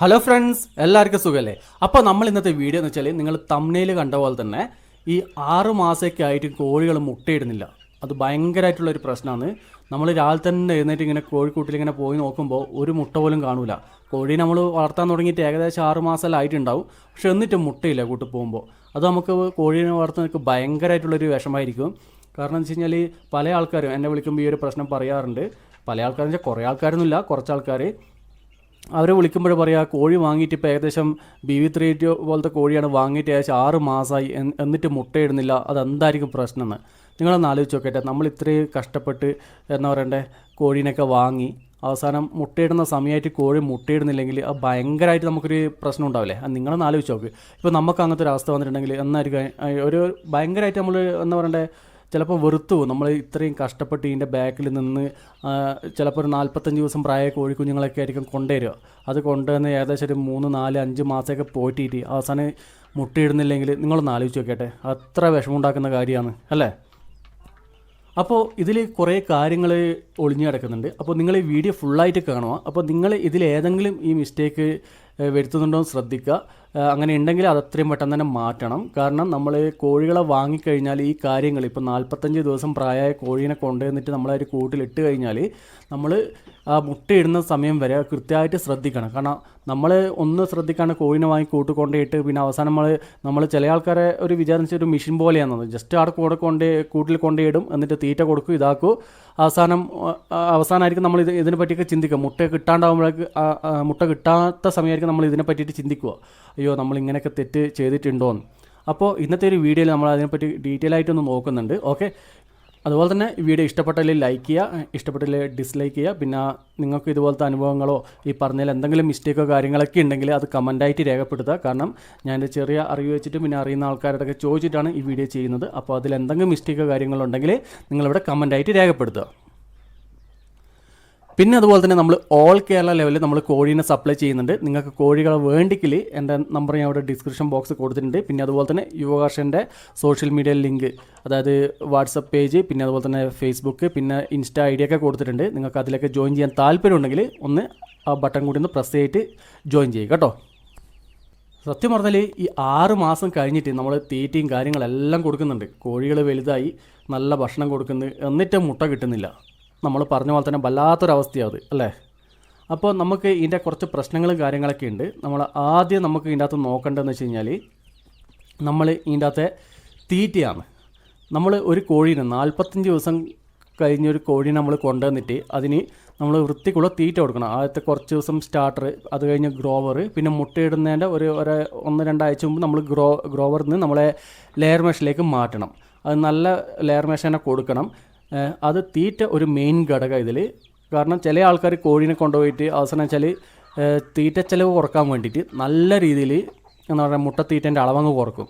Hello friends, എല്ലാവർക്കും സുഖമല്ലേ? അപ്പോൾ നമ്മൾ ഇന്നത്തെ വീഡിയോ എന്ന് വെച്ചാൽ നിങ്ങൾ തംബ്നെയിൽ കണ്ട പോലെ തന്നെ ഈ 6 മാസമൊക്കെ ആയിട്ട് കോഴികൾ മുട്ടയിടുന്നില്ല. അത് ഭയങ്കരമായിട്ടുള്ളൊരു പ്രശ്നമാണ്. നമ്മൾ രാവിലെ തന്നെ എഴുന്നേറ്റ് ഇങ്ങനെ കോഴിക്കൂട്ടിൽ ഇങ്ങനെ പോയി നോക്കുമ്പോൾ ഒരു മുട്ട പോലും കാണൂല. കോഴി നമ്മൾ വളർത്താൻ തുടങ്ങിയിട്ട് ഏകദേശം 6 മാസമെല്ലാം ആയിട്ടുണ്ടാവും. പക്ഷെ എന്നിട്ട് മുട്ടയില്ല കൂട്ടി പോകുമ്പോൾ. അത് നമുക്ക് കോഴീനെ വളർത്തുന്നവർക്ക് ഭയങ്കരമായിട്ടുള്ളൊരു വിഷമമായിരിക്കും. കാരണം എന്ന് വെച്ച് കഴിഞ്ഞാൽ പല ആൾക്കാരും എന്നെ വിളിക്കുമ്പോൾ ഈ ഒരു പ്രശ്നം പറയാറുണ്ട്. പല ആൾക്കാരെന്ന് വെച്ചാൽ കുറേ ആൾക്കാരൊന്നുമില്ല, കുറച്ച് ആൾക്കാർ അവരെ വിളിക്കുമ്പോൾ പറയുക കോഴി വാങ്ങിയിട്ട് ഇപ്പോൾ ഏകദേശം BV3 പോലത്തെ കോഴിയാണ് വാങ്ങിയിട്ട് ഏകദേശം 6 മാസമായി എന്നിട്ട് മുട്ടയിടുന്നില്ല. അതെന്തായിരിക്കും പ്രശ്നം എന്ന് നിങ്ങളൊന്ന് ആലോചിച്ച് നോക്കട്ടെ. നമ്മൾ ഇത്രയും കഷ്ടപ്പെട്ട് എന്താ പറയണ്ടേ കോഴീനൊക്കെ വാങ്ങി അവസാനം മുട്ടയിടുന്ന സമയമായിട്ട് കോഴി മുട്ടയിടുന്നില്ലെങ്കിൽ അത് ഭയങ്കരമായിട്ട് നമുക്കൊരു പ്രശ്നം ഉണ്ടാവില്ലേ? അത് നിങ്ങളൊന്ന് ആലോചിച്ച് നോക്ക്. ഇപ്പോൾ നമുക്ക് അങ്ങനത്തെ ഒരു അവസ്ഥ വന്നിട്ടുണ്ടെങ്കിൽ എന്നായിരിക്കും ഒരു ഭയങ്കരമായിട്ട് നമ്മൾ എന്താ പറയണ്ടേ ചിലപ്പോൾ വെറുത്തു പോകും. നമ്മൾ ഇത്രയും കഷ്ടപ്പെട്ട് ഇതിൻ്റെ ബാക്കിൽ നിന്ന് ചിലപ്പോൾ ഒരു 45 ദിവസം പ്രായ കോഴിക്കുഞ്ഞുങ്ങളൊക്കെ ആയിരിക്കും കൊണ്ടുവരിക. അത് കൊണ്ടുവന്ന് ഏകദേശം ഒരു 3, 4, 5 മാസമൊക്കെ പോയിട്ട് അവസാനം മുട്ടയിടുന്നില്ലെങ്കിൽ നിങ്ങളൊന്ന് ആലോചിച്ച് നോക്കട്ടെ. അത്ര വിഷമമുണ്ടാക്കുന്ന കാര്യമാണ് അല്ലേ? അപ്പോൾ ഇതിൽ കുറേ കാര്യങ്ങൾ ഒളിഞ്ഞു കിടക്കുന്നുണ്ട്. അപ്പോൾ നിങ്ങൾ ഈ വീഡിയോ ഫുള്ളായിട്ട് കാണുക. അപ്പോൾ നിങ്ങൾ ഇതിലേതെങ്കിലും ഈ മിസ്റ്റേക്ക് വരുത്തുന്നുണ്ടോ എന്ന് ശ്രദ്ധിക്കുക. അങ്ങനെ ഉണ്ടെങ്കിൽ അത് അത്രയും പെട്ടെന്ന് തന്നെ മാറ്റണം. കാരണം നമ്മൾ കോഴികളെ വാങ്ങിക്കഴിഞ്ഞാൽ ഈ കാര്യങ്ങൾ ഇപ്പോൾ 45 ദിവസം പ്രായമായ കോഴീനെ കൊണ്ടുവന്നിട്ട് നമ്മളെ ഒരു കൂട്ടിലിട്ട് കഴിഞ്ഞാൽ നമ്മൾ ആ മുട്ടയിടുന്ന സമയം വരെ കൃത്യമായിട്ട് ശ്രദ്ധിക്കണം. കാരണം നമ്മൾ ഒന്ന് ശ്രദ്ധിക്കാണ്ട് കോഴിനെ വാങ്ങി കൂട്ടിക്കൊണ്ടേയിട്ട് പിന്നെ അവസാനം നമ്മൾ ചില ആൾക്കാരെ ഒരു വിചാരിച്ച ഒരു മെഷീൻ പോലെയാണെന്നത്. ജസ്റ്റ് അവിടെ കൂട്ടിൽ കൊണ്ടുപോയിടും, എന്നിട്ട് തീറ്റ കൊടുക്കും, ഇതാക്കും. അവസാനമായിരിക്കും നമ്മൾ ഇതിനെ പറ്റിയൊക്കെ ചിന്തിക്കുക. മുട്ട കിട്ടാത്ത സമയമായിരിക്കും നമ്മൾ ഇതിനെ പറ്റിയിട്ട് ചിന്തിക്കുക, അയ്യോ നമ്മൾ ഇങ്ങനെയൊക്കെ തെറ്റ് ചെയ്തിട്ടുണ്ടോയെന്ന്. അപ്പോൾ ഇന്നത്തെ ഒരു വീഡിയോയിൽ നമ്മൾ അതിനെപ്പറ്റി ഡീറ്റെയിൽ ആയിട്ടൊന്ന് നോക്കുന്നുണ്ട്. ഓക്കെ, അതുപോലെ തന്നെ ഈ വീഡിയോ ഇഷ്ടപ്പെട്ടാൽ ലൈക്ക് ചെയ്യുക, ഇഷ്ടപ്പെട്ടാൽ ഡിസ്ലൈക്ക് ചെയ്യുക. പിന്നെ നിങ്ങൾക്ക് ഇതുപോലത്തെ അനുഭവങ്ങളോ ഈ പറഞ്ഞതിൽ എന്തെങ്കിലും മിസ്റ്റേക്കോ കാര്യങ്ങളൊക്കെ ഉണ്ടെങ്കിൽ അത് കമൻറ്റായിട്ട് രേഖപ്പെടുത്തുക. കാരണം ഞാൻ എൻ്റെ ചെറിയ അറിവ് വെച്ചിട്ട് പിന്നെ അറിയുന്ന ആൾക്കാരോടൊക്കെ ചോദിച്ചിട്ടാണ് ഈ വീഡിയോ ചെയ്യുന്നത്. അപ്പോൾ അതിൽ എന്തെങ്കിലും മിസ്റ്റേക്കോ കാര്യങ്ങളോ ഉണ്ടെങ്കിൽ നിങ്ങളിവിടെ കമൻറ്റായിട്ട് രേഖപ്പെടുത്തുക. പിന്നെ അതുപോലെ തന്നെ നമ്മൾ ഓൾ കേരള ലെവലിൽ നമ്മൾ കോഴീനെ സപ്ലൈ ചെയ്യുന്നുണ്ട്. നിങ്ങൾക്ക് കോഴികളെ വേണ്ടിക്കിൽ എൻ്റെ നമ്പർ ഞാൻ അവിടെ ഡിസ്ക്രിപ്ഷൻ ബോക്സ് കൊടുത്തിട്ടുണ്ട്. പിന്നെ അതുപോലെ തന്നെ യുവകർഷൻ്റെ സോഷ്യൽ മീഡിയ ലിങ്ക്, അതായത് വാട്സപ്പ് പേജ്, പിന്നെ അതുപോലെ തന്നെ ഫേസ്ബുക്ക്, പിന്നെ ഇൻസ്റ്റാ ID ഒക്കെ കൊടുത്തിട്ടുണ്ട്. നിങ്ങൾക്ക് അതിലൊക്കെ ജോയിൻ ചെയ്യാൻ താല്പര്യമുണ്ടെങ്കിൽ ഒന്ന് ആ ബട്ടൺ കൂടി ഒന്ന് പ്രസ് ചെയ്തിട്ട് ജോയിൻ ചെയ്യുക കേട്ടോ. സത്യം പറഞ്ഞാൽ ഈ 6 മാസം കഴിഞ്ഞിട്ട് നമ്മൾ തീറ്റയും കാര്യങ്ങളെല്ലാം കൊടുക്കുന്നുണ്ട്. കോഴികൾ വലുതായി നല്ല ഭക്ഷണം കൊടുക്കുന്നു, എന്നിട്ട് മുട്ട കിട്ടുന്നില്ല. നമ്മൾ പറഞ്ഞ പോലെ തന്നെ വല്ലാത്തൊരവസ്ഥയാണ് അത് അല്ലേ? അപ്പോൾ നമുക്ക് ഇതിൻ്റെ കുറച്ച് പ്രശ്നങ്ങളും കാര്യങ്ങളൊക്കെ ഉണ്ട്. ആദ്യം നമുക്ക് ഇതിൻ്റെ അകത്ത് നോക്കേണ്ടതെന്ന് വെച്ച് കഴിഞ്ഞാൽ നമ്മൾ ഇതിൻ്റെ അകത്തെ തീറ്റയാണ്. നമ്മൾ ഒരു കോഴീനെ 45 ദിവസം കഴിഞ്ഞൊരു കോഴീനെ നമ്മൾ കൊണ്ടുവന്നിട്ട് അതിന് നമ്മൾ വൃത്തിക്കുള്ള തീറ്റ കൊടുക്കണം. ആദ്യത്തെ കുറച്ച് ദിവസം സ്റ്റാർട്ടർ, അത് കഴിഞ്ഞ് ഗ്രോവർ, പിന്നെ മുട്ടയിടുന്നതിൻ്റെ ഒരു 1-2 ആഴ്ച മുമ്പ് നമ്മൾ ഗ്രോവറിൽ നിന്ന് നമ്മളെ ലെയർ മെഷിലേക്ക് മാറ്റണം. അത് നല്ല ലെയർ മെഷ് തന്നെ കൊടുക്കണം. അത് തീറ്റ ഒരു മെയിൻ ഘടകം ഇതിൽ. കാരണം ചില ആൾക്കാർ കോഴീനെ കൊണ്ടുപോയിട്ട് അവസാനം വെച്ചാൽ തീറ്റ ചിലവ് കുറക്കാൻ വേണ്ടിയിട്ട് നല്ല രീതിയിൽ എന്താ പറയുക മുട്ടത്തീറ്റൻ്റെ അളവങ്ങ് കുറക്കും.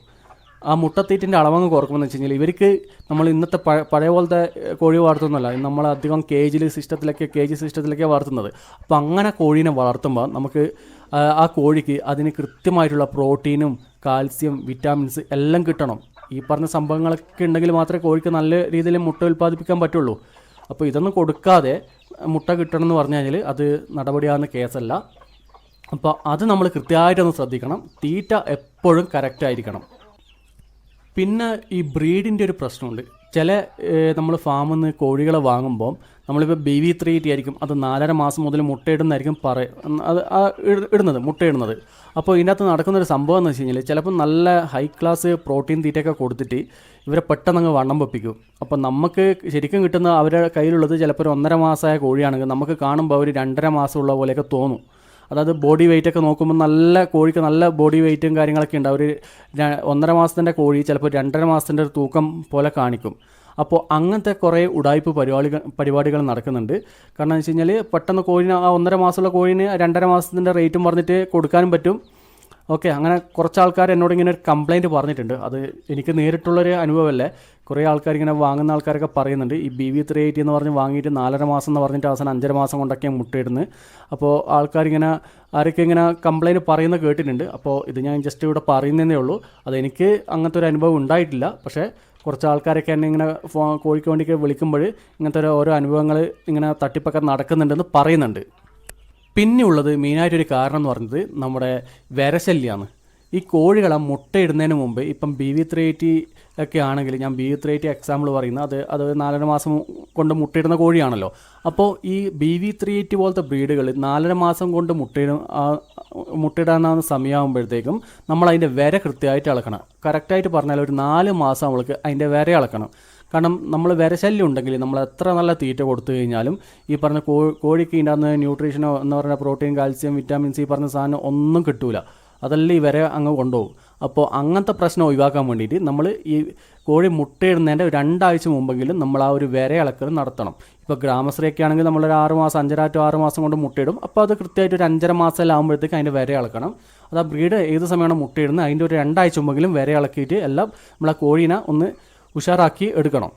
ആ മുട്ടത്തീറ്റൻ്റെ അളവങ്ങ് കുറക്കുമെന്ന് വെച്ച് കഴിഞ്ഞാൽ ഇവർക്ക് നമ്മൾ ഇന്നത്തെ പഴയ പോലത്തെ കോഴി വളർത്തുന്നല്ല, നമ്മൾ അധികം കേജി സിസ്റ്റത്തിലൊക്കെ വളർത്തുന്നത്. അപ്പോൾ അങ്ങനെ കോഴീനെ വളർത്തുമ്പോൾ നമുക്ക് ആ കോഴിക്ക് അതിന് കൃത്യമായിട്ടുള്ള പ്രോട്ടീനും കാൽസ്യം, വിറ്റാമിൻസ് എല്ലാം കിട്ടണം. ഈ പറഞ്ഞ സംഭവങ്ങളൊക്കെ ഉണ്ടെങ്കിൽ മാത്രമേ കോഴിക്ക് നല്ല രീതിയിൽ മുട്ട ഉൽപ്പാദിപ്പിക്കാൻ പറ്റുള്ളൂ. അപ്പോൾ ഇതൊന്നും കൊടുക്കാതെ മുട്ട കിട്ടണം എന്ന് പറഞ്ഞു കഴിഞ്ഞാൽ അത് നടപടിയാകുന്ന കേസല്ല. അപ്പോൾ അത് നമ്മൾ കൃത്യമായിട്ടൊന്ന് ശ്രദ്ധിക്കണം. തീറ്റ എപ്പോഴും കറക്റ്റായിരിക്കണം. പിന്നെ ഈ ബ്രീഡിൻ്റെ ഒരു പ്രശ്നമുണ്ട്. ചില നമ്മൾ ഫാമിൽ നിന്ന് കോഴികളെ വാങ്ങുമ്പോൾ നമ്മളിപ്പോൾ BV3 ആയിരിക്കും, അത് 4.5 മാസം മുതൽ മുട്ടയിടുന്നതായിരിക്കും മുട്ടയിടുന്നത്. അപ്പോൾ ഇതിനകത്ത് നടക്കുന്നൊരു സംഭവം എന്ന് വെച്ച് കഴിഞ്ഞാൽ ചിലപ്പോൾ നല്ല ഹൈ ക്ലാസ് പ്രോട്ടീൻ തീറ്റയൊക്കെ കൊടുത്തിട്ട് ഇവരെ പെട്ടെന്ന് വണ്ണം വെപ്പിക്കും. അപ്പോൾ നമുക്ക് ശരിക്കും കിട്ടുന്ന അവരുടെ കയ്യിലുള്ളത് ചിലപ്പോൾ ഒരു 1.5 മാസമായ കോഴിയാണെങ്കിൽ നമുക്ക് കാണുമ്പോൾ അവർ 2.5 മാസമുള്ള പോലെയൊക്കെ തോന്നും. അതായത് ബോഡി വെയിറ്റൊക്കെ നോക്കുമ്പോൾ നല്ല കോഴിക്ക് നല്ല ബോഡി വെയിറ്റും കാര്യങ്ങളൊക്കെ ഉണ്ട്. അവർ 1.5 മാസത്തിൻ്റെ കോഴി ചിലപ്പോൾ 2.5 മാസത്തിൻ്റെ ഒരു തൂക്കം പോലെ കാണിക്കും. അപ്പോൾ അങ്ങനത്തെ കുറേ ഉടായ്പ് പരിപാടികൾ നടക്കുന്നുണ്ട്. കാരണം എന്ന് വെച്ച് കഴിഞ്ഞാൽ പെട്ടെന്ന് കോഴിന് ആ 1.5 മാസമുള്ള കോഴിന് 2.5 മാസത്തിൻ്റെ റേറ്റും പറഞ്ഞിട്ട് കൊടുക്കാനും പറ്റും. ഓക്കെ, അങ്ങനെ കുറച്ച് ആൾക്കാർ എന്നോട് ഇങ്ങനെ ഒരു കംപ്ലയിൻറ്റ് പറഞ്ഞിട്ടുണ്ട്. അത് എനിക്ക് നേരിട്ടുള്ളൊരു അനുഭവമല്ലേ. കുറേ ആൾക്കാർ ഇങ്ങനെ വാങ്ങുന്ന ആൾക്കാരൊക്കെ പറയുന്നുണ്ട് ഈ BV3 എന്ന് പറഞ്ഞ് വാങ്ങിയിട്ട് 4.5 മാസം എന്ന് പറഞ്ഞിട്ട് അവസാനം 5.5 മാസം കൊണ്ടൊക്കെയാണ് മുട്ടയിടുന്നത്. അപ്പോൾ ആൾക്കാരിങ്ങനെ ആരൊക്കെ ഇങ്ങനെ കംപ്ലയിൻറ്റ് പറയുന്നത് കേട്ടിട്ടുണ്ട്. അപ്പോൾ ഇത് ഞാൻ ജസ്റ്റ് ഇവിടെ പറയുന്നതേ ഉള്ളൂ. അതെനിക്ക് അങ്ങനത്തെ ഒരു അനുഭവം ഉണ്ടായിട്ടില്ല. പക്ഷേ കുറച്ച് ആൾക്കാരൊക്കെ എന്നെ ഇങ്ങനെ കോഴിക്ക് വേണ്ടിയൊക്കെ വിളിക്കുമ്പോൾ ഇങ്ങനത്തെ ഓരോ അനുഭവങ്ങൾ ഇങ്ങനെ തട്ടിപ്പൊക്കെ നടക്കുന്നുണ്ടെന്ന് പറയുന്നുണ്ട്. പിന്നെയുള്ളത് മെയിനായിട്ടൊരു കാരണം എന്ന് പറയുന്നത് നമ്മുടെ വിരശല്യമാണ്. ഈ കോഴികളെ മുട്ടയിടുന്നതിന് മുമ്പ് ഇപ്പം BV380 ഒക്കെ ആണെങ്കിൽ, ഞാൻ BV380 എക്സാമ്പിൾ പറയുന്നത്, അത് 4.5 മാസം കൊണ്ട് മുട്ടയിടുന്ന കോഴിയാണല്ലോ. അപ്പോൾ ഈ BV380 പോലത്തെ ബ്രീഡുകൾ 4.5 മാസം കൊണ്ട് മുട്ടയിടാനാവുന്ന സമയമാകുമ്പോഴത്തേക്കും നമ്മൾ അതിൻ്റെ വിര കൃത്യമായിട്ട് അളക്കണം. കറക്റ്റായിട്ട് പറഞ്ഞാൽ ഒരു 4 മാസം നമ്മൾക്ക് അതിൻ്റെ വിര അളക്കണം. കാരണം നമ്മൾ വിരശല്യം ഉണ്ടെങ്കിൽ നമ്മൾ എത്ര നല്ല തീറ്റ കൊടുത്തു കഴിഞ്ഞാലും ഈ പറഞ്ഞ കോഴിക്ക് ഇതിൻ്റെ ന്യൂട്രീഷനോ എന്ന് പറഞ്ഞാൽ പ്രോട്ടീൻ, കാൽസ്യം, വിറ്റാമിൻ സി പറഞ്ഞ സാധനം ഒന്നും കിട്ടൂല. അതെല്ലാം ഈ വരെ അങ്ങ് കൊണ്ടുപോകും. അപ്പോൾ അങ്ങനത്തെ പ്രശ്നം ഒഴിവാക്കാൻ വേണ്ടിയിട്ട് നമ്മൾ ഈ കോഴി മുട്ടയിടുന്നതിൻ്റെ 2 ആഴ്ച മുമ്പെങ്കിലും നമ്മൾ ആ ഒരു വിര ഇളക്കൽ നടത്തണം. ഇപ്പോൾ ഗ്രാമശ്രീയൊക്കെ ആണെങ്കിൽ നമ്മളൊരു 6 മാസം 5.5 to 6 മാസം കൊണ്ട് മുട്ടയിടും. അപ്പോൾ അത് കൃത്യമായിട്ട് ഒരു 5.5 മാസം ആകുമ്പോഴത്തേക്ക് അതിൻ്റെ വിര ഇളക്കണം. അത് ആ ബ്രീഡ് ഏത് സമയമാണ് മുട്ടയിടുന്നത് അതിൻ്റെ ഒരു 2 ആഴ്ച മുമ്പെങ്കിലും വിര ഇളക്കിയിട്ട് എല്ലാം നമ്മൾ ആ കോഴീനെ ഒന്ന് ഉഷാറാക്കി എടുക്കണം.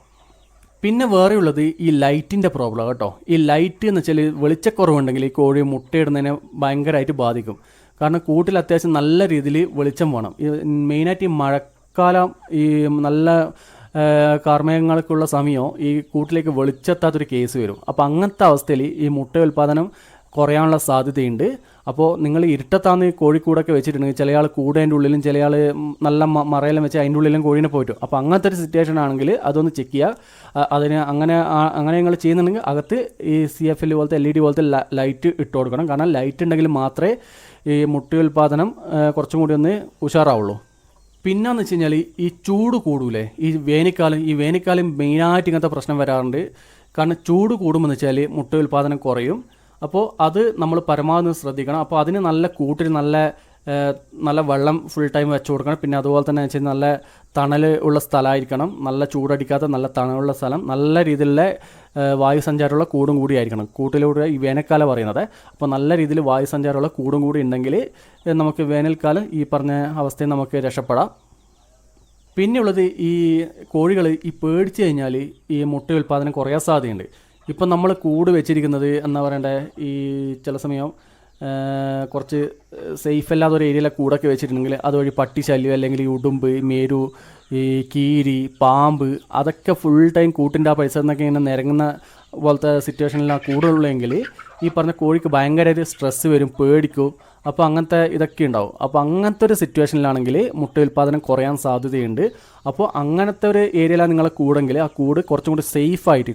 പിന്നെ വേറെ ഉള്ളത് ഈ ലൈറ്റിൻ്റെ പ്രോബ്ലം കേട്ടോ. ഈ ലൈറ്റ് എന്ന് വെച്ചാൽ വെളിച്ചക്കുറവുണ്ടെങ്കിൽ ഈ കോഴി മുട്ടയിടുന്നതിനെ ഭയങ്കരമായിട്ട് ബാധിക്കും. കാരണം കൂട്ടിൽ അത്യാവശ്യം നല്ല രീതിയിൽ വെളിച്ചം വേണം. മെയിനായിട്ട് ഈ മഴക്കാലം, ഈ നല്ല കാർമേഘങ്ങൾക്കുള്ള സമയം ഈ കൂട്ടിലേക്ക് വെളിച്ചെത്താത്തൊരു കേസ് വരും. അപ്പോൾ അങ്ങനത്തെ അവസ്ഥയിൽ ഈ മുട്ട ഉൽപ്പാദനം കുറയാനുള്ള സാധ്യതയുണ്ട്. അപ്പോൾ നിങ്ങൾ ഇരുട്ടത്താന്ന് കോഴിക്കൂടൊക്കെ വെച്ചിട്ടുണ്ടെങ്കിൽ ചില ആൾ കൂടേൻ്റെ ഉള്ളിലും ചില ആൾ നല്ല മറയെല്ലാം വെച്ച് അതിൻ്റെ ഉള്ളിലും കോഴീനെ പോയിട്ടു. അപ്പോൾ അങ്ങനത്തെ ഒരു സിറ്റുവേഷൻ ആണെങ്കിൽ അതൊന്ന് ചെക്ക് ചെയ്യുക. അതിന് അങ്ങനെ നിങ്ങൾ ചെയ്യുന്നുണ്ടെങ്കിൽ അകത്ത് ഈ CFL പോലത്തെ LED പോലത്തെ ലൈറ്റ് ഇട്ട് കൊടുക്കണം. കാരണം ലൈറ്റ് ഉണ്ടെങ്കിൽ മാത്രമേ ഈ മുട്ട ഉൽപ്പാദനം കുറച്ചും കൂടി ഒന്ന് ഉഷാറാവുള്ളൂ. പിന്നെന്ന് വെച്ച് കഴിഞ്ഞാൽ ഈ ചൂട് കൂടൂലേ, ഈ വേനൽക്കാലം മെയിനായിട്ട് ഇങ്ങനത്തെ പ്രശ്നം വരാറുണ്ട്. കാരണം ചൂട് കൂടുമെന്ന് വെച്ചാൽ മുട്ട ഉൽപ്പാദനം കുറയും. അപ്പോൾ അത് നമ്മൾ പരമാവധി ശ്രദ്ധിക്കണം. അപ്പോൾ അതിന് നല്ല കൂട്ടിൽ നല്ല വെള്ളം ഫുൾ ടൈം വെച്ച് കൊടുക്കണം. പിന്നെ അതുപോലെ തന്നെ വെച്ചാൽ നല്ല തണൽ ഉള്ള സ്ഥലമായിരിക്കണം. നല്ല ചൂടടിക്കാത്ത നല്ല തണലുള്ള സ്ഥലം, നല്ല രീതിയിലുള്ള വായുസഞ്ചാരമുള്ള കൂടും കൂടി ആയിരിക്കണം. കൂട്ടിലൂടെ ഈ വേനൽക്കാലം പറയുന്നത്. അപ്പോൾ നല്ല രീതിയിൽ വായുസഞ്ചാരമുള്ള കൂടും കൂടി ഉണ്ടെങ്കിൽ നമുക്ക് വേനൽക്കാലം ഈ പറഞ്ഞ അവസ്ഥയിൽ നമുക്ക് രക്ഷപ്പെടാം. പിന്നെയുള്ളത് ഈ കോഴികൾ ഈ പേടിച്ച് കഴിഞ്ഞാൽ ഈ മുട്ട ഉൽപ്പാദനം കുറയാൻ സാധ്യതയുണ്ട്. ഇപ്പം നമ്മൾ കൂട് വെച്ചിരിക്കുന്നത് എന്താ പറയണ്ടേ, ഈ ചില സമയം കുറച്ച് സേഫ് അല്ലാത്ത ഒരു ഏരിയയിലെ കൂടൊക്കെ വെച്ചിട്ടുണ്ടെങ്കിൽ അതുവഴി പട്ടി ശല്യം, അല്ലെങ്കിൽ ഈ ഉടുമ്പ്, മേരു, ഈ കീരി, പാമ്പ്, അതൊക്കെ ഫുൾ ടൈം കൂട്ടിൻ്റെ ആ പരിസരം എന്നൊക്കെ ഇങ്ങനെ നിരങ്ങുന്ന പോലത്തെ സിറ്റുവേഷനിലാണ് കൂടുള്ളെങ്കിൽ ഈ പറഞ്ഞ കോഴിക്ക് ഭയങ്കരമായിട്ട് സ്ട്രെസ്സ് വരും, പേടിക്കും. അപ്പോൾ അങ്ങനത്തെ ഇതൊക്കെ ഉണ്ടാവും. അപ്പോൾ അങ്ങനത്തെ ഒരു സിറ്റുവേഷനിലാണെങ്കിൽ മുട്ട ഉൽപ്പാദനം കുറയാൻ സാധ്യതയുണ്ട്. അപ്പോൾ അങ്ങനത്തെ ഒരു ഏരിയയിലാണ് നിങ്ങളെ കൂടെങ്കിൽ ആ കൂട് കുറച്ചും കൂടി സേഫായിട്ട്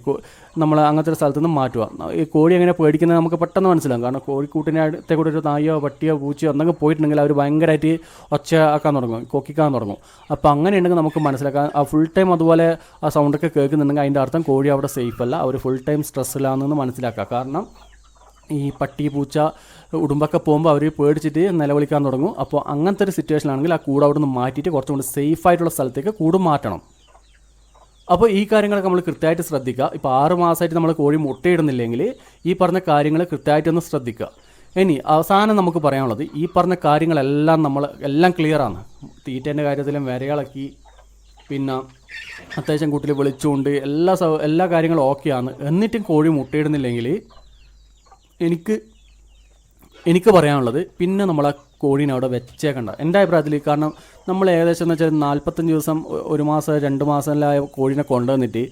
നമ്മൾ അങ്ങനത്തെ ഒരു സ്ഥലത്ത് നിന്ന് മാറ്റുക. ഈ കോഴി എങ്ങനെ പേടിക്കുന്നത് നമുക്ക് പെട്ടെന്ന് മനസ്സിലാകും. കാരണം കോഴിക്കൂട്ടിൻ്റെ അടുത്തേ കൂടെ ഒരു നായോ പട്ടിയോ പൂച്ചയോ എന്തെങ്കിലും പോയിട്ടുണ്ടെങ്കിൽ അവർ ഭയങ്കരമായിട്ട് ഒച്ച ആക്കാൻ തുടങ്ങും, കൊക്കിക്കാൻ തുടങ്ങും. അപ്പോൾ അങ്ങനെ ഉണ്ടെങ്കിൽ നമുക്ക് മനസ്സിലാക്കാം. ആ ഫുൾ ടൈം അതുപോലെ ആ സൗണ്ടൊക്കെ കേൾക്കുന്നുണ്ടെങ്കിൽ അതിൻ്റെ അർത്ഥം കോഴി അവിടെ സേഫ് അല്ല, അവർ ഫുൾ ടൈം സ്ട്രെസ്സിലാണെന്ന് മനസ്സിലാക്കുക. കാരണം ഈ പട്ടി, പൂച്ച, ഉടുമ്പൊക്കെ പോകുമ്പോൾ അവർ പേടിച്ചിട്ട് നിലവിളിക്കാൻ തുടങ്ങും. അപ്പോൾ അങ്ങനത്തെ ഒരു സിറ്റുവേഷനാണെങ്കിൽ ആ കൂട് അവിടെ നിന്ന് മാറ്റിയിട്ട് കുറച്ചും കൂടി സേഫായിട്ടുള്ള സ്ഥലത്തേക്ക് കൂട് മാറ്റണം. അപ്പോൾ ഈ കാര്യങ്ങളൊക്കെ നമ്മൾ കൃത്യമായിട്ട് ശ്രദ്ധിക്കുക. ഇപ്പോൾ 6 മാസമായിട്ട് നമ്മൾ കോഴി മുട്ടയിടുന്നില്ലെങ്കിൽ ഈ പറഞ്ഞ കാര്യങ്ങൾ കൃത്യമായിട്ടൊന്ന് ശ്രദ്ധിക്കുക. ഇനി അവസാനം നമുക്ക് പറയാനുള്ളത്, ഈ പറഞ്ഞ കാര്യങ്ങളെല്ലാം എല്ലാം ക്ലിയറാണ്. തീറ്റേൻ്റെ കാര്യത്തിലും വിരയിളക്കി, പിന്നെ അത്യാവശ്യം കൂട്ടിൽ വിളിച്ചുകൊണ്ട് എല്ലാ കാര്യങ്ങളും ഓക്കെയാണ്. എന്നിട്ടും കോഴി മുട്ടയിടുന്നില്ലെങ്കിൽ എനിക്ക് പറയാനുള്ളത്, പിന്നെ നമ്മൾ ആ കോഴീനെ അവിടെ വെച്ചേക്കണ്ട എൻ്റെ അഭിപ്രായത്തിൽ. കാരണം നമ്മൾ ഏകദേശം എന്ന് വെച്ചാൽ 45 ദിവസം, 1 മാസം, 2 മാസമെല്ലാം കോഴീനെ കൊണ്ടുവന്നിട്ട്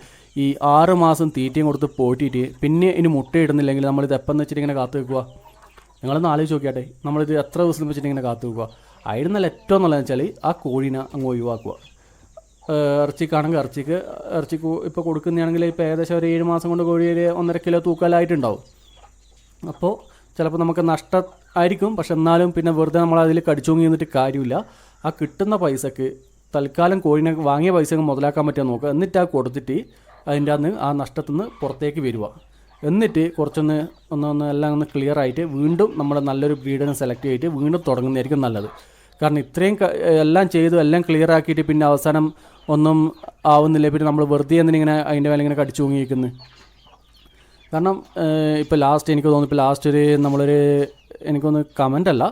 ഈ 6 മാസം തീറ്റയും കൊടുത്ത് പോറ്റിയിട്ട് പിന്നെ ഇനി മുട്ടയിടുന്നില്ലെങ്കിൽ നമ്മളിത് എപ്പം വെച്ചിട്ട് ഇങ്ങനെ കാത്തു വെക്കുക? നിങ്ങളൊന്ന് ആലോചിച്ച് നോക്കിയാട്ടെ, നമ്മളിത് എത്ര ദിവസം വെച്ചിട്ട് ഇങ്ങനെ കാത്തു വെക്കുക? ആയിരുന്നല്ല ഏറ്റവും നല്ലതെന്ന് വെച്ചാൽ ആ കോഴീനെ അങ്ങ് ഒഴിവാക്കുക. ഇറച്ചിക്കാണെങ്കിൽ ഇറച്ചിക്ക് ഇപ്പോൾ കൊടുക്കുന്നതാണെങ്കിൽ ഇപ്പോൾ ഏകദേശം ഒരു 7 മാസം കൊണ്ട് കോഴി 1.5 കിലോ തൂക്കാലായിട്ടുണ്ടാവും. അപ്പോൾ ചിലപ്പോൾ നമുക്ക് നഷ്ടം ആയിരിക്കും. പക്ഷെ എന്നാലും പിന്നെ വെറുതെ നമ്മളതിൽ കടിച്ചോങ്ങി നിന്നിട്ട് കാര്യമില്ല. ആ കിട്ടുന്ന പൈസക്ക് തൽക്കാലം കോഴിനെ വാങ്ങിയ പൈസ മുതലാക്കാൻ പറ്റുക നോക്കുക. എന്നിട്ട് ആ കൊടുത്തിട്ട് അതിൻ്റെ അന്ന് ആ നഷ്ടത്തിൽ നിന്ന് പുറത്തേക്ക് വരിക. എന്നിട്ട് കുറച്ചൊന്ന് എല്ലാം ഒന്ന് ക്ലിയർ ആയിട്ട് വീണ്ടും നമ്മൾ നല്ലൊരു ബ്രീഡിനെ സെലക്ട് ചെയ്തിട്ട് വീണ്ടും തുടങ്ങുന്നതായിരിക്കും നല്ലത്. കാരണം ഇത്രയും എല്ലാം ചെയ്തു എല്ലാം ക്ലിയർ ആക്കിയിട്ട് പിന്നെ അവസാനം ഒന്നും ആവുന്നില്ല, പിന്നെ നമ്മൾ വെറുതെ എന്തിനിങ്ങനെ അതിൻ്റെ മേലെ ഇങ്ങനെ കടിച്ചു തൂങ്ങിയിരിക്കുന്നു. കാരണം ഇപ്പോൾ ലാസ്റ്റ് എനിക്ക് തോന്നുന്നു, ഇപ്പോൾ ലാസ്റ്റ് എനിക്കൊന്ന് കമൻ്റ് അല്ല,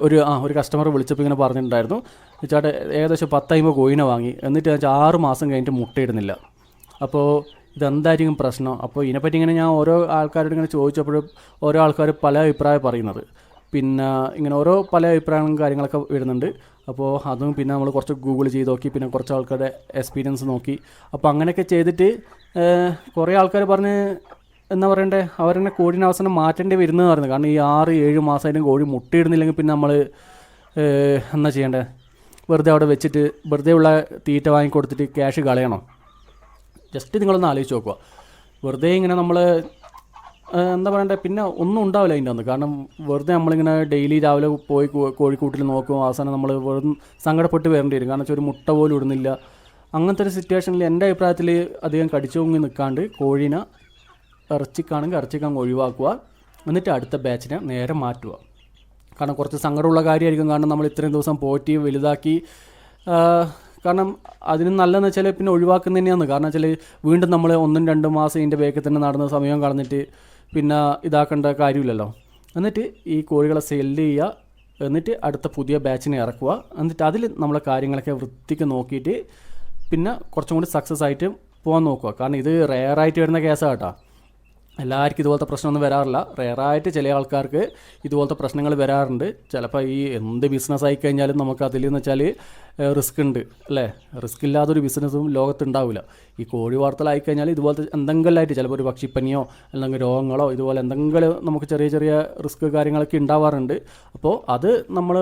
ഒരു കസ്റ്റമർ വിളിച്ചപ്പോൾ ഇങ്ങനെ പറഞ്ഞിട്ടുണ്ടായിരുന്നു, ചേട്ടാ ഏകദേശം 10 കോഴിനെ വാങ്ങി, എന്നിട്ട് 6 മാസം കഴിഞ്ഞിട്ട് മുട്ടയിടുന്നില്ല. അപ്പോൾ ഇതെന്തായിരിക്കും പ്രശ്നം? അപ്പോൾ ഇതിനെപ്പറ്റി ഇങ്ങനെ ഞാൻ ഓരോ ആൾക്കാരോട് ഇങ്ങനെ ചോദിച്ചപ്പോഴും ഓരോ ആൾക്കാർ പല അഭിപ്രായം പറയുന്നത്. പിന്നെ ഇങ്ങനെ ഓരോ പല അഭിപ്രായങ്ങളും കാര്യങ്ങളൊക്കെ വരുന്നുണ്ട്. അപ്പോൾ അതും പിന്നെ നമ്മൾ കുറച്ച് ഗൂഗിൾ ചെയ്ത് നോക്കി, പിന്നെ കുറച്ച് ആൾക്കാരുടെ എക്സ്പീരിയൻസ് നോക്കി. അപ്പോൾ അങ്ങനെയൊക്കെ ചെയ്തിട്ട് കുറേ ആൾക്കാർ പറഞ്ഞ് എന്താ പറയണ്ടേ, അവരെന്നെ കോഴീനെ അവസാനം മാറ്റേണ്ടി വരുന്നതെന്ന് പറയുന്നത്. കാരണം ഈ 6-7 മാസമായിട്ടും കോഴി മുട്ടയിടുന്നില്ലെങ്കിൽ പിന്നെ നമ്മൾ എന്താ ചെയ്യേണ്ടത്? വെറുതെ അവിടെ വെച്ചിട്ട് വെറുതെ ഉള്ള തീറ്റ വാങ്ങിക്കൊടുത്തിട്ട് ക്യാഷ് കളയണോ? ജസ്റ്റ് നിങ്ങളൊന്ന് ആലോചിച്ച് നോക്കുക. വെറുതെ ഇങ്ങനെ നമ്മൾ എന്താ പറയണ്ടേ, പിന്നെ ഒന്നും ഉണ്ടാവില്ല അതിൻ്റെ അന്ന്. കാരണം വെറുതെ നമ്മളിങ്ങനെ ഡെയിലി രാവിലെ പോയി കോഴിക്കൂട്ടിൽ നോക്കും, അവസാനം നമ്മൾ വെറുതെ സങ്കടപ്പെട്ട് വരേണ്ടി വരും. കാരണം വെച്ചാൽ ഒരു മുട്ട പോലും ഇടുന്നില്ല. അങ്ങനത്തെ ഒരു സിറ്റുവേഷനിൽ എൻ്റെ അഭിപ്രായത്തിൽ അധികം കടിച്ചു പൊങ്ങി നിൽക്കാണ്ട് കോഴീനെ ഇറച്ചിക്കാണെങ്കിൽ ഇറച്ചിക്കങ്ങ് ഒഴിവാക്കുക, എന്നിട്ട് അടുത്ത ബാച്ചിനെ നേരെ മാറ്റുക. കാരണം കുറച്ച് സങ്കടമുള്ള കാര്യമായിരിക്കും. കാരണം നമ്മൾ ഇത്രയും ദിവസം പോറ്റി വലുതാക്കി, കാരണം അതിന് നല്ലതെന്ന് വെച്ചാൽ പിന്നെ ഒഴിവാക്കുന്നത് തന്നെയാണ്. കാരണം വെച്ചാൽ വീണ്ടും നമ്മൾ 1-2 മാസം ഇതിൻ്റെ ബാക്കിൽ തന്നെ നടന്ന സമയം കളഞ്ഞിട്ട് പിന്നെ ഇതാക്കേണ്ട കാര്യമില്ലല്ലോ. എന്നിട്ട് ഈ കോഴികളെ സെല്ല് ചെയ്യുക, എന്നിട്ട് അടുത്ത പുതിയ ബാച്ചിനെ ഇറക്കുക, എന്നിട്ട് അതിൽ നമ്മളെ കാര്യങ്ങളൊക്കെ വൃത്തിക്ക് നോക്കിയിട്ട് പിന്നെ കുറച്ചും കൂടി സക്സസ് ആയിട്ട് പോകാൻ നോക്കുക. കാരണം ഇത് റെയറായിട്ട് വരുന്ന കേസാണ് കേട്ടോ. എല്ലാവർക്കും ഇതുപോലത്തെ പ്രശ്നമൊന്നും വരാറില്ല. റെയറായിട്ട് ചില ആൾക്കാർക്ക് ഇതുപോലത്തെ പ്രശ്നങ്ങൾ വരാറുണ്ട്. ചിലപ്പോൾ ഈ എന്ത് ബിസിനസ് ആയി കഴിഞ്ഞാലും നമുക്ക് അതിൽ എന്ന് വെച്ചാൽ റിസ്ക് ഉണ്ട് അല്ലേ. റിസ്ക് ഇല്ലാത്തൊരു ബിസിനസ്സും ലോകത്തുണ്ടാവില്ല. ഈ കോഴി വളർത്തലായി കഴിഞ്ഞാൽ ഇതുപോലത്തെ എന്തെങ്കിലും ആയിട്ട് ചിലപ്പോൾ ഒരു പക്ഷിപ്പനിയോ അല്ലെങ്കിൽ രോഗങ്ങളോ ഇതുപോലെ എന്തെങ്കിലും നമുക്ക് ചെറിയ ചെറിയ റിസ്ക് കാര്യങ്ങളൊക്കെ ഉണ്ടാവാറുണ്ട്. അപ്പോൾ അത് നമ്മൾ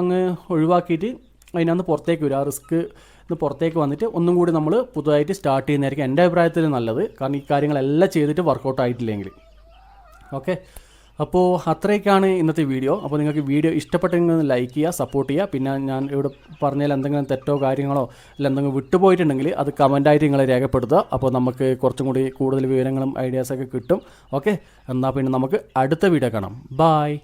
അങ്ങ് ഒഴിവാക്കിയിട്ട് അതിനകത്ത് പുറത്തേക്ക് വരും. ആ റിസ്ക് പുറത്തേക്ക് വന്നിട്ട് ഒന്നും കൂടി നമ്മൾ പുതുതായിട്ട് സ്റ്റാർട്ട് ചെയ്യുന്നതായിരിക്കും എൻ്റെ അഭിപ്രായത്തിൽ നല്ലത്. കാരണം ഈ കാര്യങ്ങളെല്ലാം ചെയ്തിട്ട് വർക്കൗട്ട് ആയിട്ടില്ലെങ്കിൽ. ഓക്കെ, അപ്പോൾ അത്രയൊക്കെയാണ് ഇന്നത്തെ വീഡിയോ. അപ്പോൾ നിങ്ങൾക്ക് വീഡിയോ ഇഷ്ടപ്പെട്ടെങ്കിൽ ലൈക്ക് ചെയ്യുക, സപ്പോർട്ട് ചെയ്യുക. പിന്നെ ഞാൻ ഇവിടെ പറഞ്ഞാൽ എന്തെങ്കിലും തെറ്റോ കാര്യങ്ങളോ അല്ല എന്തെങ്കിലും വിട്ടുപോയിട്ടുണ്ടെങ്കിൽ അത് കമൻറ്റായിട്ട് നിങ്ങൾ രേഖപ്പെടുത്തുക. അപ്പോൾ നമുക്ക് കുറച്ചും കൂടി കൂടുതൽ വിവരങ്ങളും ഐഡിയാസൊക്കെ കിട്ടും. ഓക്കെ, എന്നാൽ പിന്നെ നമുക്ക് അടുത്ത വീഡിയോ കാണാം. ബായ്.